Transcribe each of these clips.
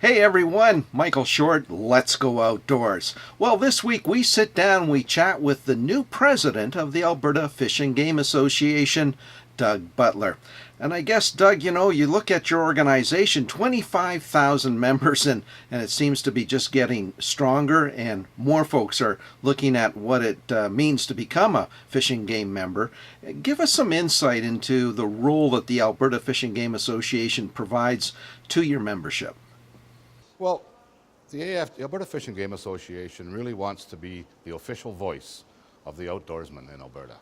Hey everyone, Michael Short, Let's Go Outdoors. Well, this week we sit down, we chat with the new president of the Alberta Fish and Game Association, Doug Butler. And I guess, Doug, you look at your organization, 25,000 members, and it seems to be just getting stronger, and more folks are looking at what it means to become a Fish and Game member. Give us some insight into the role that the Alberta Fish and Game Association provides to your membership. Well, the Alberta Fish and Game Association really wants to be the official voice of the outdoorsmen in Alberta.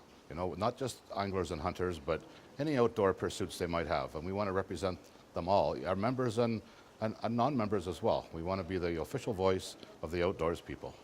Not just anglers and hunters, but any outdoor pursuits they might have. And we want to represent them all, our members and non-members as well. We want to be the official voice of the outdoors people.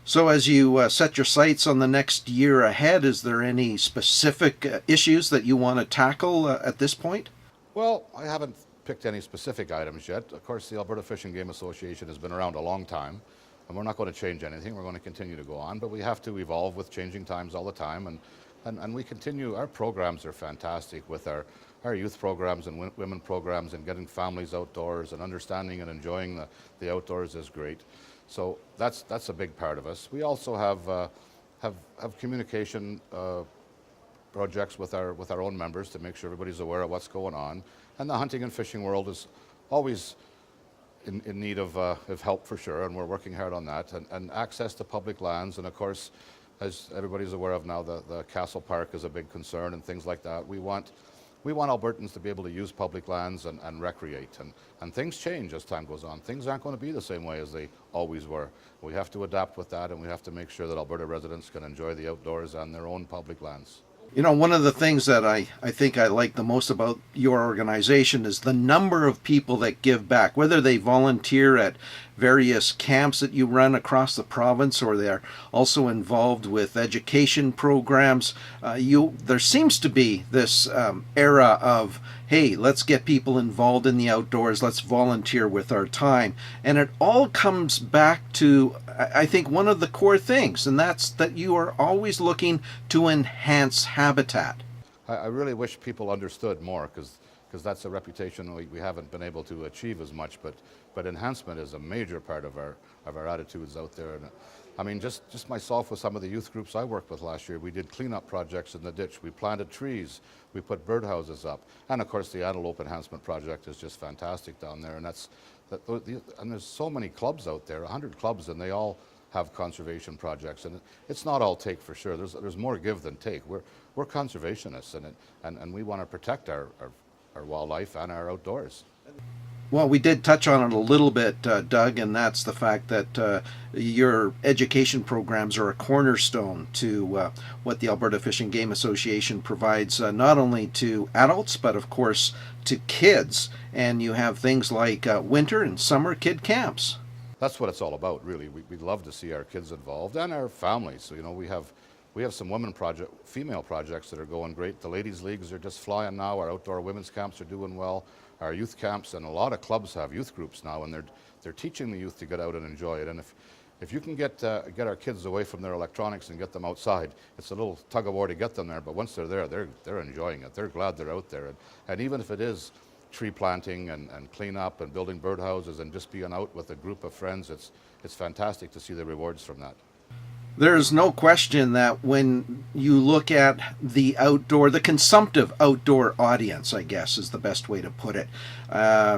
So as you set your sights on the next year ahead, is there any specific issues that you want to tackle at this point? Well, I haven't picked any specific items yet. Of course, the Alberta Fish and Game Association has been around a long time, and we're not going to change anything. We're going to continue to go on, but we have to evolve with changing times all the time, and we continue. Our programs are fantastic with our youth programs and women programs, and getting families outdoors and understanding and enjoying the outdoors is great. So that's a big part of us. We also have communication projects with our own members to make sure everybody's aware of what's going on. And the hunting and fishing world is always in need of help for sure, and we're working hard on that. And access to public lands, and of course, as everybody's aware of now, the Castle Park is a big concern and things like that. We want Albertans to be able to use public lands and recreate. And things change as time goes on. Things aren't going to be the same way as they always were. We have to adapt with that, and we have to make sure that Alberta residents can enjoy the outdoors on their own public lands. One of the things that I think I like the most about your organization is the number of people that give back, whether they volunteer at various camps that you run across the province, or they're also involved with education programs. There seems to be this era of, hey, let's get people involved in the outdoors, let's volunteer with our time. And it all comes back to, I think, one of the core things, and that's that you are always looking to enhance habitat. I really wish people understood more, because that's a reputation we haven't been able to achieve as much, but enhancement is a major part of our attitudes out there. And I mean, just myself with some of the youth groups I worked with last year, we did cleanup projects in the ditch, we planted trees, we put birdhouses up, and of course the Antelope Enhancement Project is just fantastic down there. And and there's so many clubs out there, 100 clubs, and they all have conservation projects, and it's not all take for sure. There's more give than take. We're conservationists, and we want to protect our wildlife and our outdoors. Well, we did touch on it a little bit, Doug, and that's the fact that your education programs are a cornerstone to what the Alberta Fish and Game Association provides, not only to adults, but of course to kids. And you have things like winter and summer kid camps. That's what it's all about, really. We'd love to see our kids involved and our families. So, we have some female projects that are going great. The ladies' leagues are just flying now. Our outdoor women's camps are doing well. Our youth camps, and a lot of clubs have youth groups now, and they're teaching the youth to get out and enjoy it. And if you can get our kids away from their electronics and get them outside, it's a little tug of war to get them there. But once they're there, they're enjoying it. They're glad they're out there. And even if it is tree planting and cleanup and building birdhouses and just being out with a group of friends, it's fantastic to see the rewards from that. There's no question that when you look at the consumptive outdoor audience, I guess is the best way to put it.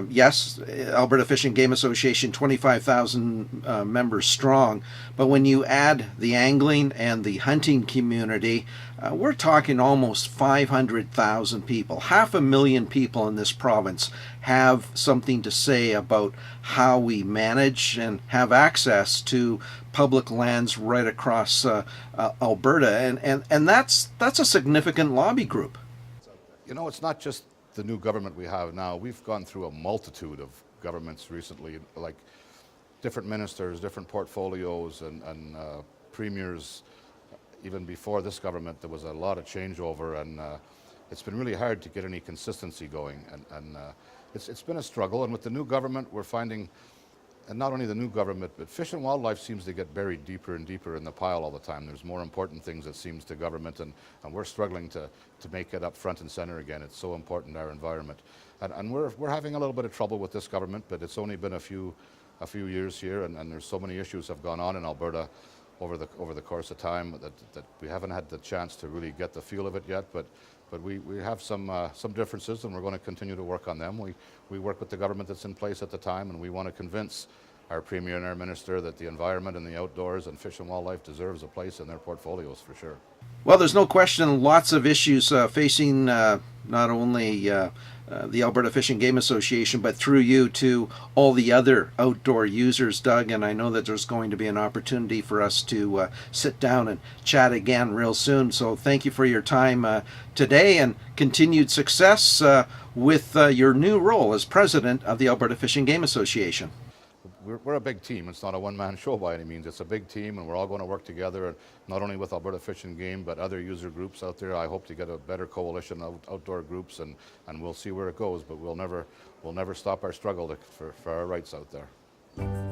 Yes, Alberta Fish and Game Association, 25,000 members strong, but when you add the angling and the hunting community, we're talking almost 500,000 people. 500,000 people in this province have something to say about how we manage and have access to public lands right across Alberta, and that's a significant lobby group. It's not just the new government we have now. We've gone through a multitude of governments recently, like different ministers, different portfolios, and premiers. Even before this government, there was a lot of changeover, and it's been really hard to get any consistency going. And it's been a struggle. And with the new government, we're finding and not only the new government, but Fish and Wildlife seems to get buried deeper and deeper in the pile all the time. There's more important things, it seems, to government, and we're struggling to make it up front and center again. It's so important to our environment. And we're having a little bit of trouble with this government, but it's only been a few years here, and there's so many issues have gone on in Alberta over the course of time that we haven't had the chance to really get the feel of it yet. But we have some differences, and we're going to continue to work on them. We work with the government that's in place at the time, and we want to convince our Premier and our Minister that the environment and the outdoors and Fish and Wildlife deserves a place in their portfolios for sure. Well, there's no question lots of issues facing not only the Alberta Fish and Game Association, but through you to all the other outdoor users, Doug, and I know that there's going to be an opportunity for us to sit down and chat again real soon. So thank you for your time today, and continued success with your new role as president of the Alberta Fish and Game Association. We're a big team. It's not a one-man show by any means. It's a big team, and we're all going to work together, not only with Alberta Fish and Game, but other user groups out there. I hope to get a better coalition of outdoor groups, and we'll see where it goes, but we'll never stop our struggle for our rights out there.